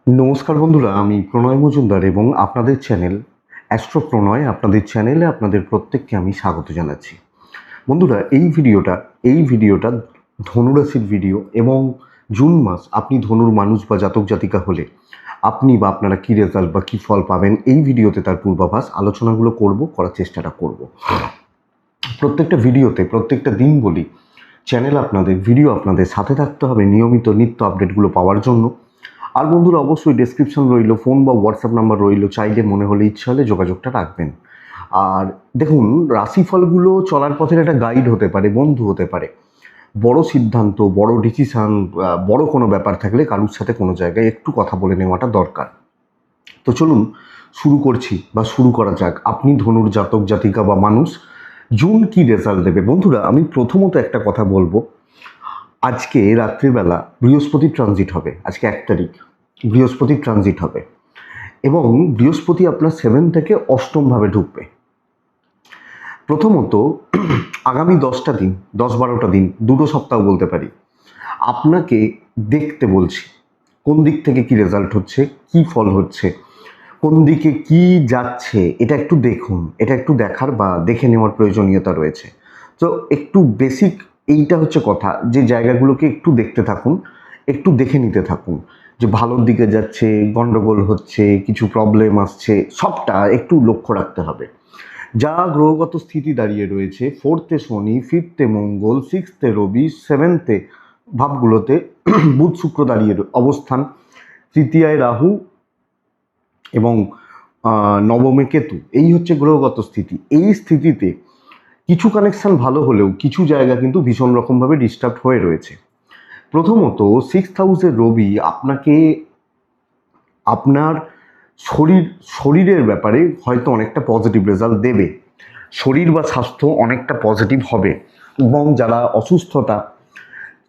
নমস্কার বন্ধুরা, আমি প্রণয় মজুমদার এবং আপনাদের চ্যানেল অ্যাস্ট্রো প্রণয়, আপনাদের চ্যানেলে আপনাদের প্রত্যেককে আমি স্বাগত জানাচ্ছি। বন্ধুরা, এই ভিডিওটা ধনুরাশির ভিডিও এবং জুন মাস আপনি ধনুর মানুষ বা জাতক জাতিকা হলে আপনি বা আপনারা কী রেজাল্ট বা কী ফল পাবেন, এই ভিডিওতে তার পূর্বাভাস আলোচনাগুলো করার চেষ্টাটা করব। প্রত্যেকটা ভিডিওতে প্রত্যেকটা দিন বলি, চ্যানেল আপনাদের, ভিডিও আপনাদের সাথে থাকতে হবে নিয়মিত নিত্য আপডেটগুলো পাওয়ার জন্য। আর বন্ধুরা, অবশ্যই ডেসক্রিপশন রইল, ফোন বা হোয়াটসঅ্যাপ নাম্বার রইল, চাইলে মনে হলে ইচ্ছা হলে যোগাযোগটা রাখবেন। আর দেখুন, রাশিফলগুলো চলার পথের একটা গাইড হতে পারে, বন্ধু হতে পারে। বড় সিদ্ধান্ত, বড় ডিসিশান, বড় কোনো ব্যাপার থাকলে কারুর সাথে কোনো জায়গায় একটু কথা বলে নেওয়াটা দরকার। তো চলুন শুরু করা যাক। আপনি ধনুর জাতক জাতিকা বা মানুষ, জুন কি রেজাল্ট দেবে? বন্ধুরা, আমি প্রথমত একটা কথা বলবো। আজকে রাত্রিবেলা বৃহস্পতি ট্রানজিট হবে। আজকে 1 তারিখ, বৃহস্পতি ট্রানজিট হবে এবং বৃহস্পতি আপনার 7 থেকে অষ্টমভাবে ঢুকবে। প্রথমত আগামী 10টা দিন, 10-12টা দিন, 2 সপ্তাহ বলতে পারি, আপনাকে দেখতে বলছি কোন দিক থেকে কি রেজাল্ট হচ্ছে, কি ফল হচ্ছে, কোন দিকে কি যাচ্ছে, এটা একটু দেখুন। এটা একটু দেখার বা দেখে নেওয়ার প্রয়োজনীয়তা রয়েছে। তো একটু বেসিক এইটা হচ্ছে কথা, যে জায়গাগুলোকে একটু দেখতে থাকুন, একটু দেখে নিতে থাকুন, যে ভালোর দিকে যাচ্ছে, গন্ডগোল হচ্ছে, কিছু প্রবলেম আসছে, সবটা একটু লক্ষ্য রাখতে হবে। যা গ্রহগত স্থিতি দাঁড়িয়ে রয়েছে, 4th-এ শনি, 5th-এ মঙ্গল, 6th-এ রবি, 7th-এ ভাবগুলোতে বুধ শুক্র দাঁড়িয়ে অবস্থান, তৃতীয়ায় রাহু এবং নবমে কেতু, এই হচ্ছে গ্রহগত স্থিতি। এই স্থিতিতে কিছু কানেকশান ভালো হলেও কিছু জায়গা কিন্তু ভীষণ রকমভাবে ডিস্টার্ব হয়ে রয়েছে। প্রথমত 6th হাউসের রবি আপনাকে আপনার শরীরের ব্যাপারে হয়তো অনেকটা পজিটিভ রেজাল্ট দেবে। শরীর বা স্বাস্থ্য অনেকটা পজিটিভ হবে এবং যারা অসুস্থতা,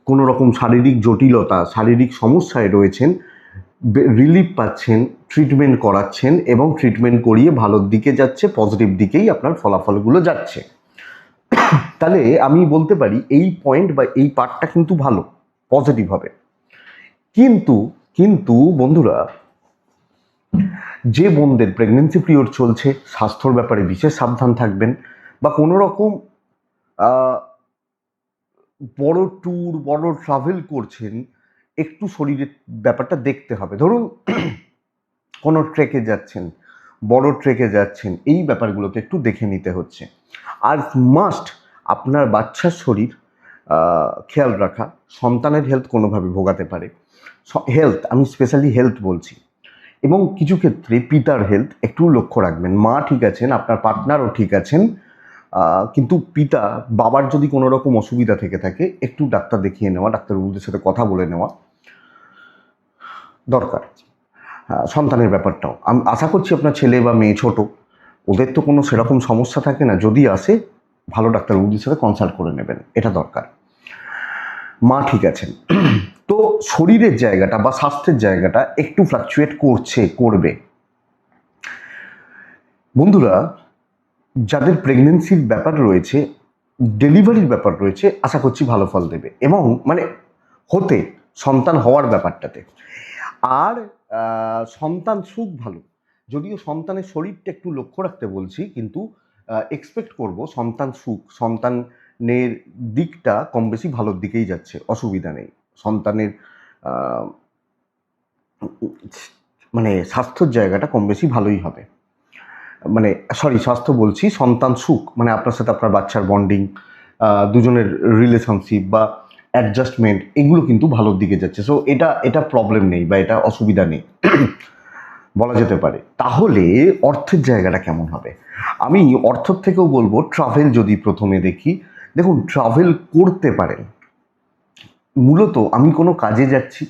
কোনো রকম শারীরিক জটিলতা, শারীরিক সমস্যায় রয়েছেন, রিলিফ পাচ্ছেন, ট্রিটমেন্ট করাচ্ছেন এবং ট্রিটমেন্ট করিয়ে ভালোর দিকে যাচ্ছে, পজিটিভ দিকেই আপনার ফলাফলগুলো যাচ্ছে। তাহলে আমি বলতে পারি এই পয়েন্ট বা এই পার্টটা কিন্তু ভালো, পজিটিভ হবে। কিন্তু কিন্তু বন্ধুরা, যে বোনদের প্রেগনেন্সি পিরিয়ড চলছে, স্বাস্থ্যর ব্যাপারে বিশেষ সাবধান থাকবেন, বা কোনো রকম বড় ট্যুর, বড় ট্রাভেল করছেন, একটু শরীরের ব্যাপারটা দেখতে হবে। ধরুন কোনো ট্রেকে যাচ্ছেন, বড় ট্রেকে যাচ্ছেন, এই ব্যাপারগুলোকে একটু দেখে নিতে হচ্ছে। আর মাস্ট আপনার বাচ্চার শরীর খেয়াল রাখা, সন্তানের হেলথ কোনোভাবে ভোগাতে পারে, হেলথ, আমি স্পেশালি হেলথ বলছি, এবং কিছু ক্ষেত্রে পিতার হেলথ একটু লক্ষ্য রাখবেন। মা ঠিক আছেন, আপনার পার্টনারও ঠিক আছেন, কিন্তু বাবার যদি কোনো রকম অসুবিধা থেকে থাকে, একটু ডাক্তার দেখিয়ে নেওয়া, ডাক্তারবাবুদের সাথে কথা বলে নেওয়া দরকার। সন্তানের ব্যাপারটাও আমি আশা করছি আপনার ছেলে বা মেয়ে ছোট, ওদের তো কোনো সেরকম সমস্যা থাকে না, যদি আসে ভালো ডাক্তারবাবুদের সাথে কনসাল্ট করে নেবেন, এটা দরকার। মা ঠিক আছেন। তো শরীরের জায়গাটা বা স্বাস্থ্যের জায়গাটা একটু ফ্লাকচুয়েট করবে। বন্ধুরা, যাদের প্রেগনেন্সির ব্যাপার রয়েছে, ডেলিভারির ব্যাপার রয়েছে, আশা করছি ভালো ফল দেবে, এবং মানে সন্তান হওয়ার ব্যাপারটাতে। আর সন্তান সুখ ভালো, যদিও সন্তানের শরীরটা একটু লক্ষ্য রাখতে বলছি, কিন্তু এক্সপেক্ট করব সন্তান সুখ, সন্তানের দিকটা কম বেশি ভালোর দিকেই যাচ্ছে, অসুবিধা নেই। সন্তানের মানে স্বাস্থ্যর জায়গাটা কম বেশি ভালোই হবে। মানে স্বাস্থ্য বলছি, সন্তান সুখ, মানে আপনার সাথে আপনার বাচ্চার বন্ডিং, দুজনের রিলেশনশিপ বা অ্যাডজাস্টমেন্ট, এগুলো কিন্তু ভালোর দিকে যাচ্ছে। সো এটা প্রবলেম নেই বা এটা অসুবিধা নেই বলা যেতে পারে। তাহলে অর্থের জায়গাটা কেমন হবে? আমি অর্থের থেকেও বলবো ট্রাভেল যদি প্রথমে দেখি। দেখুন, ট্রাভেল করতে পারেন। মূলত আমি কোনো কাজে যাচ্ছি,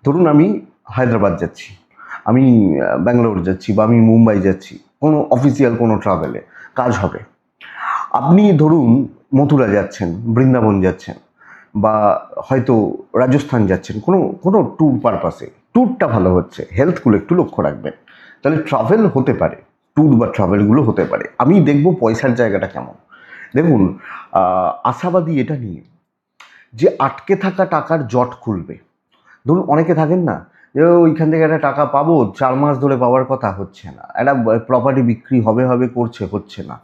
ধরুন আমি হায়দ্রাবাদ যাচ্ছি, আমি ব্যাঙ্গালোর যাচ্ছি, বা আমি মুম্বাই যাচ্ছি, কোনো অফিসিয়াল কোনো ট্রাভেলে কাজ হবে। আপনি ধরুন মথুরা যাচ্ছেন, বৃন্দাবন যাচ্ছেন, বা হয়তো রাজস্থান যাচ্ছেন, কোনো কোনো ট্যুর পারপাসে, ট্যুরটা ভালো হচ্ছে, হেলথগুলো একটু লক্ষ্য রাখবেন, তাহলে ট্রাভেল হতে পারে, ট্যুর বা ট্রাভেলগুলো হতে পারে। আমি দেখব পয়সার জায়গাটা কেমন। দেখুন, আশাবাদী এটা নিয়ে যে আটকে থাকা টাকার জট খুলবে। ধরুন অনেকে থাকেন না, যে ওইখান থেকে একটা টাকা পাবো, 4 মাস ধরে পাওয়ার কথা, হচ্ছে না। একটা প্রপার্টি বিক্রি হবে হবে করছে, হচ্ছে না।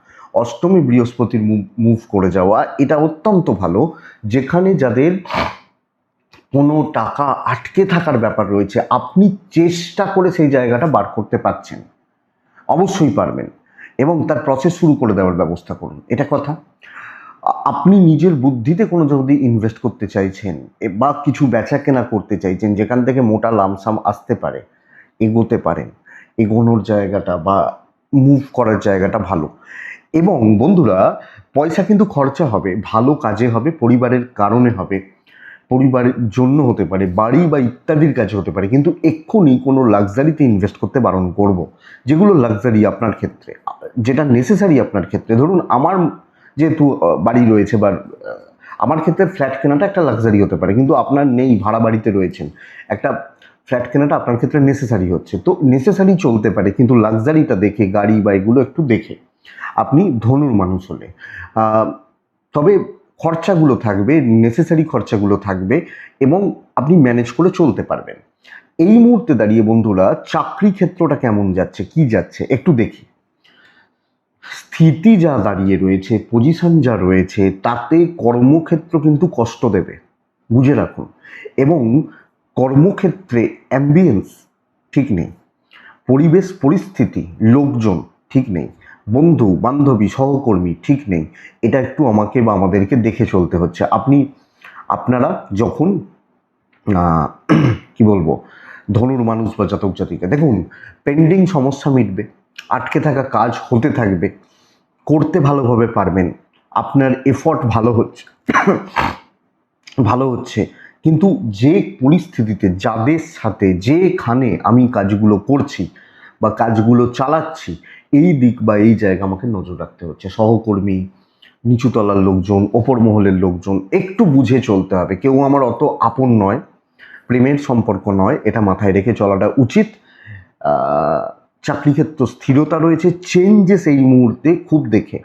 অষ্টমী বৃহস্পতির মুভ করে যাওয়া, এটা অত্যন্ত ভালো। যেখানে যাদের কোনো টাকা আটকে থাকার ব্যাপার রয়েছে, আপনি চেষ্টা করে সেই জায়গাটা বার করতে পারছেন, অবশ্যই পারবেন, এবং তার প্রসেস শুরু করে দেওয়ার ব্যবস্থা করুন, এটা কথা। আপনি নিজের বুদ্ধিতে কোনো যদি ইনভেস্ট করতে চাইছেন বা কিছু বেচা কেনা করতে চাইছেন যেখান থেকে মোটা লামসাম আসতে পারে, এগোতে পারেন, এগোনোর জায়গাটা বা মুভ করার জায়গাটা ভালো। এবং বন্ধুরা, পয়সা কিন্তু খরচা হবে, ভালো কাজে হবে, পরিবারের কারণে হবে, পরিবারের জন্য হতে পারে, বাড়ি বা ইত্যাদির কাজে হতে পারে, কিন্তু এক্ষুনি কোনো লাক্সারিতে ইনভেস্ট করতে বারণ করব। যেগুলো লাক্সারি আপনার ক্ষেত্রে, যেটা নেসেসারি আপনার ক্ষেত্রে, ধরুন আমার যেহেতু বাড়ি রয়েছে বা আমার ক্ষেত্রে ফ্ল্যাট কেনাটা একটা লাক্সারি হতে পারে, কিন্তু আপনার নেই, ভাড়া বাড়িতে রয়েছেন, একটা ফ্ল্যাট কেনাটা আপনার ক্ষেত্রে নেসেসারি হচ্ছে, তো নেসেসারি চলতে পারে, কিন্তু লাক্সারিটা দেখে, গাড়ি বা এগুলো একটু দেখে, আপনি ধনুর মানুষ হলে। তবে খরচাগুলো থাকবে, নেসেসারি খরচাগুলো থাকবে, এবং আপনি ম্যানেজ করে চলতে পারবেন। এই মুহূর্তে দাঁড়িয়ে বন্ধুরা, চাকরি ক্ষেত্রটা কেমন যাচ্ছে, কি যাচ্ছে একটু দেখি। স্থিতি যা দাঁড়িয়ে রয়েছে, পজিশন যা রয়েছে, তাতে কর্মক্ষেত্র কিন্তু কষ্ট দেবে, বুঝে রাখুন। এবং কর্মক্ষেত্রে অ্যাম্বিয়েন্স ঠিক নেই, পরিবেশ পরিস্থিতি, লোকজন ঠিক নেই, বন্ধু বান্ধবী সহকর্মী ঠিক নেই। এটা একটু আমাকে বা আমাদেরকে দেখে চলতে হচ্ছে। আপনারা যখন কি বলবো, ধনুর মানুষ বা জাতক জাতিকা, দেখুন পেন্ডিং সমস্যা মিটবে, আটকে থাকা কাজ হতে থাকবে, করতে ভালোভাবে পারবেন, আপনার এফর্ট ভালো হচ্ছে ভালো হচ্ছে। কিন্তু যে পরিস্থিতিতে, যাদের সাথে, যেখানে আমি কাজগুলো করছি বা কাজগুলো চালাচ্ছি, এই দিক বা এই জায়গা আমাকে নজর রাখতে হচ্ছে। সহকর্মী, নিচুতলার লোকজন, ওপর মহলের লোকজন, একটু বুঝে চলতে হবে। কেউ আমার অত আপন নয়, প্রেমের সম্পর্ক নয়, এটা মাথায় রেখে চলাটা উচিত। চাকরিক্ষেত্র স্থিরতা রয়েছে, চেঞ্জেস এই মুহূর্তে খুব দেখে।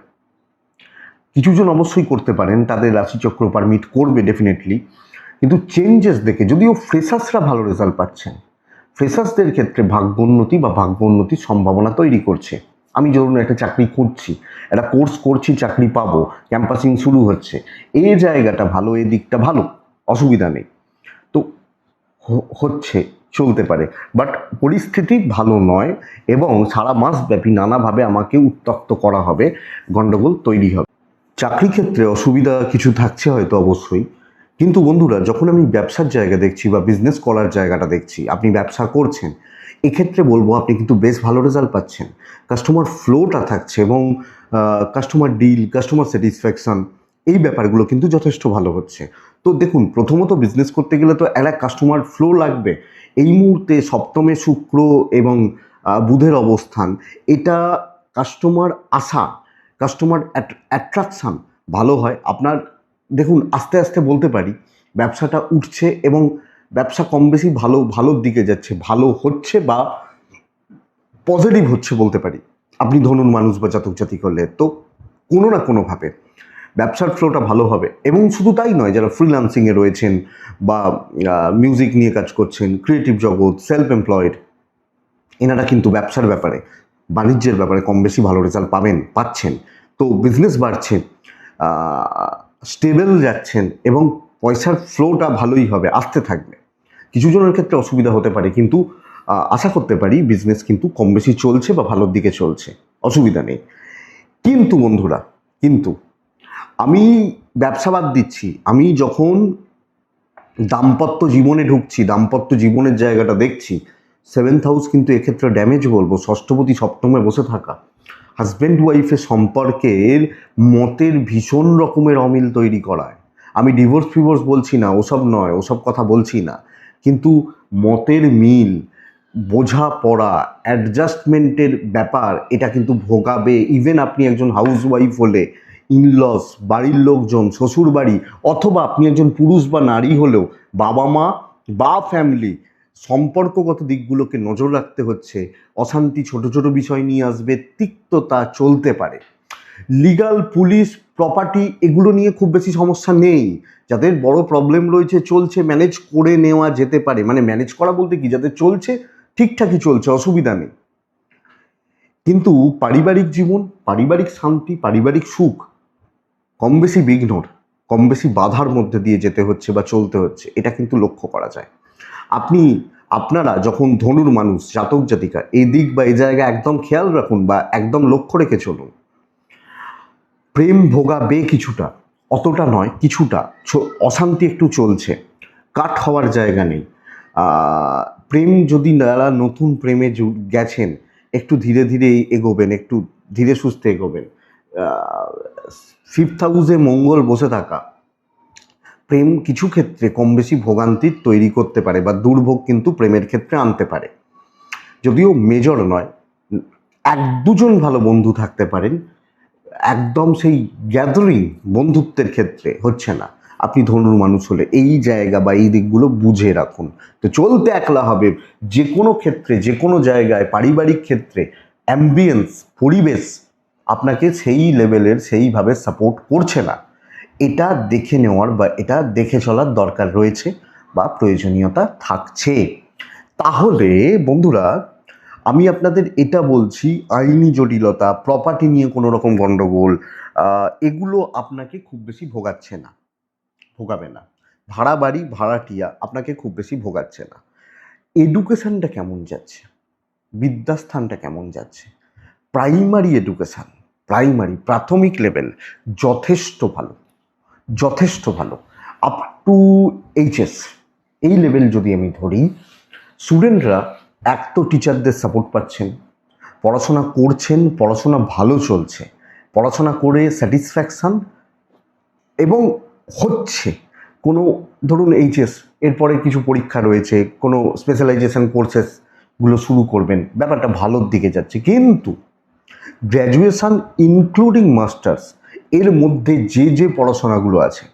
কিছুজন অবশ্যই করতে পারেন, তাদের রাশিচক্র পারমিট করবে ডেফিনেটলি, কিন্তু চেঞ্জেস দেখে, যদিও ফ্রেশার্সরা ভালো রেজাল্ট পাচ্ছেন, ফ্রেশার্সদের ক্ষেত্রে ভাগ্যোন্নতি বা ভাগ্যোন্নতির সম্ভাবনা তৈরি করছে। আমি ধরুন একটা চাকরি করছি, একটা কোর্স করছি, চাকরি পাবো, ক্যাম্পাসিং শুরু হচ্ছে, এই জায়গাটা ভালো, এই দিকটা ভালো, অসুবিধা নেই, তো হচ্ছে, চলতে পারে, বাট পরিস্থিতি ভালো নয়, এবং সারা মাস ব্যাপী নানাভাবে আমাকে উত্তক্ত করা হবে, গণ্ডগোল তৈরি হবে। চাকরি ক্ষেত্রে অসুবিধা কিছু থাকছে হয়তো, অবশ্যই, কিন্তু বন্ধুরা, যখন আমি ব্যবসার জায়গা দেখছি বা বিজনেস করার জায়গাটা দেখছি, আপনি ব্যবসা করছেন, এক্ষেত্রে বলবো আপনি কিন্তু বেশ ভালো রেজাল্ট পাচ্ছেন, কাস্টমার ফ্লোটা থাকছে, এবং কাস্টমার ডিল, কাস্টমার স্যাটিসফ্যাকশন, এই ব্যাপারগুলো কিন্তু যথেষ্ট ভালো হচ্ছে। তো দেখুন, প্রথমত বিজনেস করতে গেলে তো একটা কাস্টমার ফ্লো লাগবে। এই মুহূর্তে সপ্তমে শুক্র এবং বুধের অবস্থান, এটা কাস্টমার আসা, কাস্টমার অ্যাট্রাকশান ভালো হয় আপনার। দেখুন, আস্তে আস্তে বলতে পারি ব্যবসাটা উঠছে, এবং ব্যবসা কম বেশি ভালোর দিকে যাচ্ছে, ভালো হচ্ছে বা পজিটিভ হচ্ছে বলতে পারি। আপনি ধনুর মানুষ বা জাতক জাতিক হলে তো কোনো না কোনোভাবে ব্যবসার ফ্লোটা ভালো হবে। এবং শুধু তাই নয়, যারা ফ্রিল্যান্সিংয়ে রয়েছেন বা মিউজিক নিয়ে কাজ করছেন, ক্রিয়েটিভ জগৎ, সেলফ এমপ্লয়েড, এনারা কিন্তু ব্যবসার ব্যাপারে, বাণিজ্যের ব্যাপারে কম বেশি ভালো রেজাল্ট পাচ্ছেন। তো বিজনেস বাড়ছে, স্টেবল যাচ্ছেন, এবং পয়সার ফ্লোটা ভালোই হবে, আসতে থাকবে। কিছু জনের ক্ষেত্রে অসুবিধা হতে পারে, কিন্তু আশা করতে পারি বিজনেস কিন্তু কম বেশি চলছে বা ভালোর দিকে চলছে, অসুবিধা নেই। কিন্তু বন্ধুরা, কিন্তু আমি ব্যবসা বাদ দিচ্ছি, আমি যখন দাম্পত্য জীবনে ঢুকছি, দাম্পত্য জীবনের জায়গাটা দেখছি, 7th হাউস কিন্তু এক্ষেত্রে ড্যামেজ বলবো। ষষ্ঠপতি সপ্তমে বসে থাকা, হাজব্যান্ড ওয়াইফের সম্পর্কের মতের ভীষণ রকমের অমিল তৈরি করায়। আমি ডিভোর্স ফিভোর্স বলছি না, ওসব নয়, ওসব কথা বলছি না, কিন্তু মতের মিল, বোঝাপড়া, অ্যাডজাস্টমেন্টের ব্যাপার, এটা কিন্তু ভোগাবে। ইভেন আপনি একজন হাউস ওয়াইফ হলে, ইনলস, বাড়ির লোকজন, শ্বশুর বাড়ি, অথবা আপনি একজন পুরুষ বা নারী হলেও বাবা মা বা ফ্যামিলি, সম্পর্কগত দিকগুলোকে নজর রাখতে হচ্ছে। অশান্তি ছোট ছোট বিষয় নিয়ে আসবে, তিক্ততা চলতে পারে। লিগাল, পুলিশ, প্রপার্টি এগুলো নিয়ে খুব বেশি সমস্যা নেই। যাদের বড় প্রবলেম রয়েছে, চলছে, ম্যানেজ করে নেওয়া যেতে পারে, মানে ম্যানেজ করা বলতে কি, যাদের চলছে ঠিকঠাকই চলছে, অসুবিধা নেই। কিন্তু পারিবারিক জীবন, পারিবারিক শান্তি, পারিবারিক সুখ কম বেশি বিঘ্নর, কম বেশি বাধার মধ্যে দিয়ে যেতে হচ্ছে বা চলতে হচ্ছে, এটা কিন্তু লক্ষ্য করা যায়। আপনারা যখন ধনুর মানুষ, জাতক জাতিকা, এই দিক বা এই জায়গায় একদম খেয়াল রাখুন বা একদম লক্ষ্য রেখে চলুন। প্রেম ভোগাবে কিছুটা, অতটা নয়, কিছুটা অশান্তি একটু চলছে, কাট হওয়ার জায়গা নেই। প্রেম যদি যারা নতুন প্রেমে গেছেন, একটু ধীরে ধীরে এগোবেন, একটু ধীরে সুস্থে এগোবেন। ফিফথ হাউসে মঙ্গল বসে থাকা প্রেম কিছু ক্ষেত্রে কম বেশি ভোগান্তির তৈরি করতে পারে বা দুর্ভোগ কিন্তু প্রেমের ক্ষেত্রে আনতে পারে, যদিও মেজর নয়। এক দুজন ভালো বন্ধু থাকতে পারেন, একদম সেই গ্যাদারিং বন্ধুত্বের ক্ষেত্রে হচ্ছে না। আপনি ধনুর মানুষ হলে এই জায়গা বা এই দিকগুলো বুঝে রাখুন। তো চলতে একলা হবে যে কোনো ক্ষেত্রে, যে কোনো জায়গায়, পারিবারিক ক্ষেত্রে অ্যাম্বিয়েন্স, পরিবেশ আপনাকে সেই লেভেলের সেইভাবে সাপোর্ট করছে না, এটা দেখে নেওয়ার বা এটা দেখে চলার দরকার রয়েছে বা প্রয়োজনীয়তা থাকছে। তাহলে বন্ধুরা, আমি আপনাদের এটা বলছি, আইনি জটিলতা, প্রপার্টি নিয়ে কোনো রকম গণ্ডগোল, এগুলো আপনাকে খুব বেশি ভোগাচ্ছে না, ভোগাবে না। ভাড়া বাড়ি, ভাড়াটিয়া আপনাকে খুব বেশি ভোগাচ্ছে না। এডুকেশানটা কেমন যাচ্ছে, বিদ্যাস্থানটা কেমন যাচ্ছে, প্রাইমারি এডুকেশান, প্রাথমিক লেভেল যথেষ্ট ভালো, যথেষ্ট ভালো। আপ টু এইচএস এই লেভেল যদি আমি ধরি, স্টুডেন্টরা এক তো টিচারদের সাপোর্ট পাচ্ছেন, পড়াশোনা করছেন, পড়াশোনা ভালো চলছে, পড়াশোনা করে স্যাটিসফ্যাকশান এবং হচ্ছে। কোনো ধরুন এইচএস এরপরে কিছু পরীক্ষা রয়েছে, কোনো স্পেশালাইজেশন কোর্সেসগুলো শুরু করবেন, ব্যাপারটা ভালোর দিকে যাচ্ছে। কিন্তু গ্র্যাজুয়েশান ইনক্লুডিং মাস্টার্স এর মধ্যে যে যে পড়াশোনাগুলো আছে,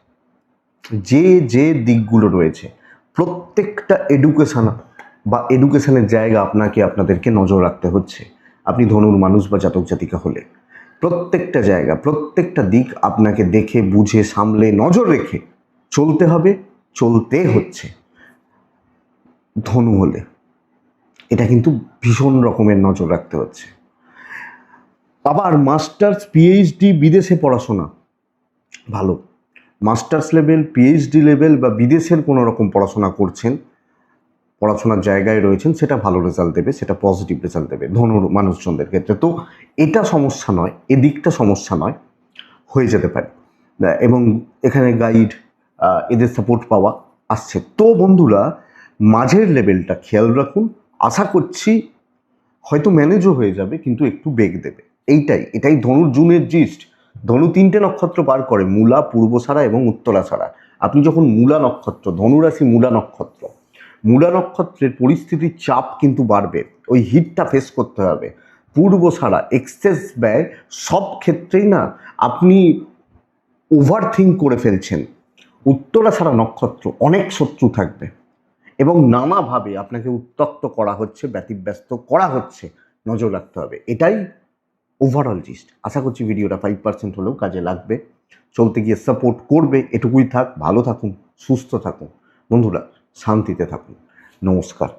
যে যে দিকগুলো রয়েছে, প্রত্যেকটা এডুকেশান বা এডুকেশানের জায়গা আপনাদেরকে নজর রাখতে হচ্ছে। আপনি ধনুর মানুষ বা জাতক জাতিকা হলে প্রত্যেকটা জায়গা, প্রত্যেকটা দিক আপনাকে দেখে বুঝে সামলে নজর রেখে চলতে হবে, চলতে হচ্ছে। ধনু হলে এটা কিন্তু ভীষণ রকমের নজর রাখতে হচ্ছে। আবার মাস্টার্স, পিএইচডি, বিদেশে পড়াশোনা ভালো, মাস্টার্স লেভেল, পিএইচডি লেভেল বা বিদেশের কোনো রকম পড়াশোনা করছেন, পড়াশোনার জায়গায় রয়েছেন, সেটা ভালো রেজাল্ট দেবে, সেটা পজিটিভ রেজাল্ট দেবে ধনুর মানুষজনদের ক্ষেত্রে। তো এটা সমস্যা নয়, এদিকটা সমস্যা নয়, হয়ে যেতে পারে। এবং এখানে গাইড, এদের সাপোর্ট পাওয়া আসছে। তো বন্ধুরা, মাঝের লেভেলটা খেয়াল রাখুন, আশা করছি হয়তো ম্যানেজও হয়ে যাবে, কিন্তু একটু বেগ দেবে। এটাই ধনুর জুনের জিস্ট। ধনু 3টে নক্ষত্র পার করে, মূলা, পূর্বসারা এবং উত্তরাসারা। আপনি যখন মূলা নক্ষত্র, ধনুরাশি মূলা নক্ষত্র, মূলা নক্ষত্রের পরিস্থিতির চাপ কিন্তু বাড়বে, ওই হিটটা ফেস করতে হবে। পূর্বসারা এক্সেস ব্যয়, সব ক্ষেত্রেই না আপনি ওভার থিঙ্ক করে ফেলছেন। উত্তরাসারা নক্ষত্র, অনেক শত্রু থাকবে এবং নানাভাবে আপনাকে উত্তক্ত করা হচ্ছে, ব্যতিব্যস্ত করা হচ্ছে, নজর রাখতে হবে। এটাই ওভারঅল জিস্ট। আশা করছি ভিডিওটা 5% হলেও কাজে লাগবে, চলতে গিয়ে সাপোর্ট করবে। এটুকুই থাক, ভালো থাকুন, সুস্থ থাকুন বন্ধুরা, শান্তিতে থাকুন। নমস্কার।